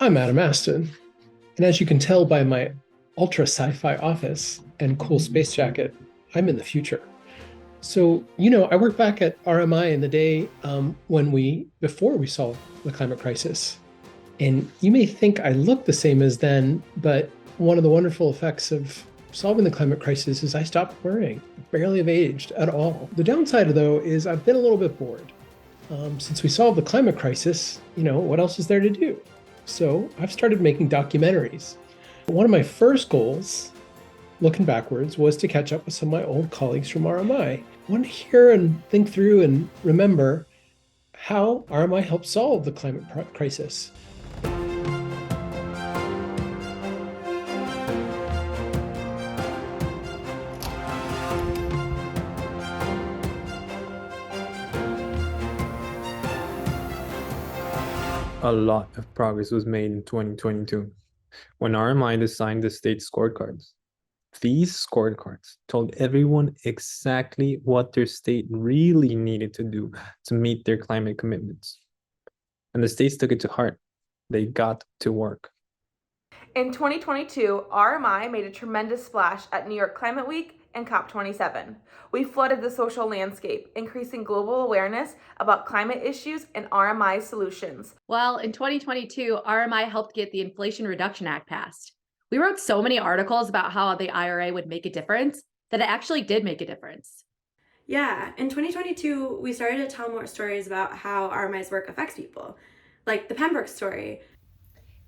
I'm Adam Aston, and as you can tell by my ultra sci-fi office and cool space jacket, I'm in the future. So, I work back at RMI in the day before we solved the climate crisis. And you may think I look the same as then, but one of the wonderful effects of solving the climate crisis is I stopped worrying, barely have aged at all. The downside, though, is I've been a little bit bored. Since we solved the climate crisis, what else is there to do? So I've started making documentaries. One of my first goals, looking backwards, was to catch up with some of my old colleagues from RMI. I want to hear and think through and remember how RMI helped solve the climate crisis. A lot of progress was made in 2022 when RMI designed the state scorecards. These scorecards told everyone exactly what their state really needed to do to meet their climate commitments. And the states took it to heart. They got to work. In 2022, RMI made a tremendous splash at New York Climate Week and COP27. We flooded the social landscape, increasing global awareness about climate issues and RMI solutions. Well, in 2022, RMI helped get the Inflation Reduction Act passed. We wrote so many articles about how the IRA would make a difference that it actually did make a difference. Yeah, in 2022, we started to tell more stories about how RMI's work affects people, like the Pembroke story.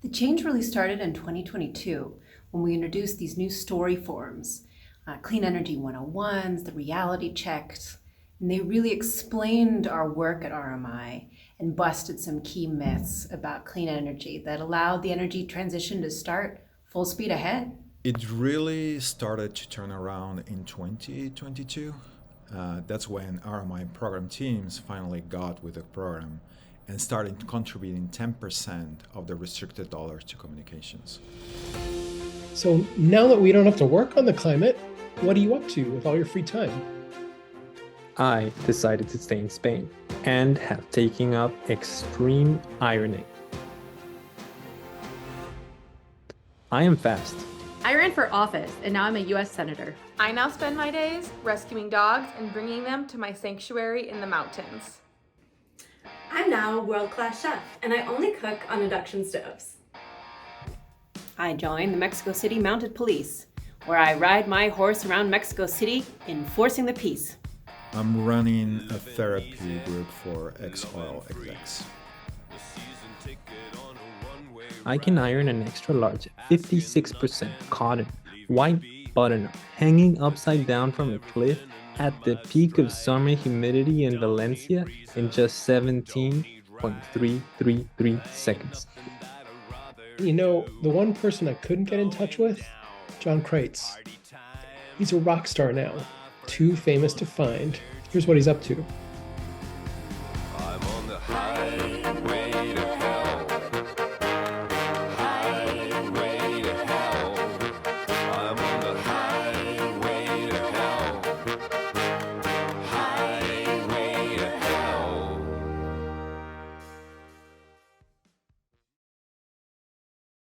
The change really started in 2022 when we introduced these new story forms, Clean Energy 101s, the reality checks, and they really explained our work at RMI and busted some key myths about clean energy that allowed the energy transition to start full speed ahead. It really started to turn around in 2022. That's when RMI program teams finally got with the program and started contributing 10% of the restricted dollars to communications. So now that we don't have to work on the climate, what are you up to with all your free time? I decided to stay in Spain and have taken up extreme ironing. I am fast. I ran for office, and now I'm a U.S. Senator. I now spend my days rescuing dogs and bringing them to my sanctuary in the mountains. I'm now a world-class chef, and I only cook on induction stoves. I joined the Mexico City Mounted Police, where I ride my horse around Mexico City enforcing the peace. I'm running a therapy group for ex-oil execs. I can iron an extra large 56% cotton white button-up hanging upside down from a cliff at the peak of summer humidity in Valencia in just 17.333 seconds. The one person I couldn't get in touch with, John Kreitz. He's a rock star now, too famous to find. Here's what he's up to.